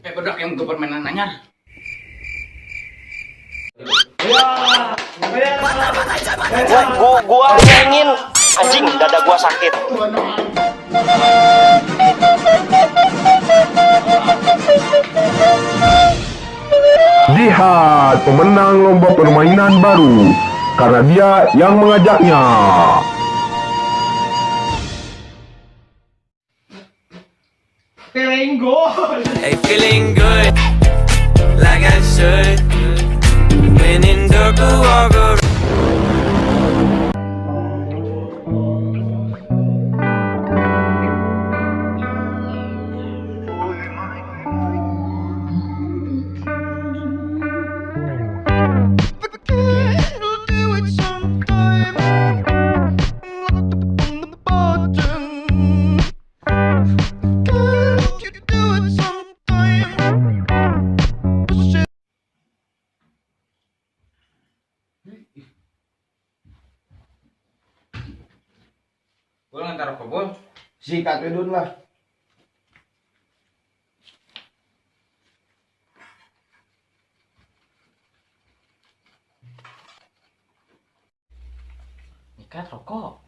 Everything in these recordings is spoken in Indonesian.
Kayak bedak yang ke permainan anyar. Gua ingin anjing dada gua sakit. Lihat pemenang lomba permainan baru karena dia yang mengajaknya. Hey, feeling good, like I should. When in dark, walk around. Gue ngantar apa, Bol? Sikat wedun lah. Ikat rokok.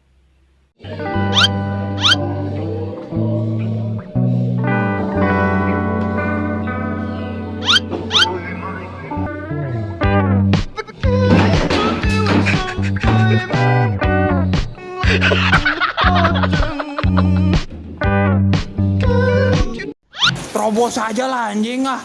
Terobos aja lah anjing ah.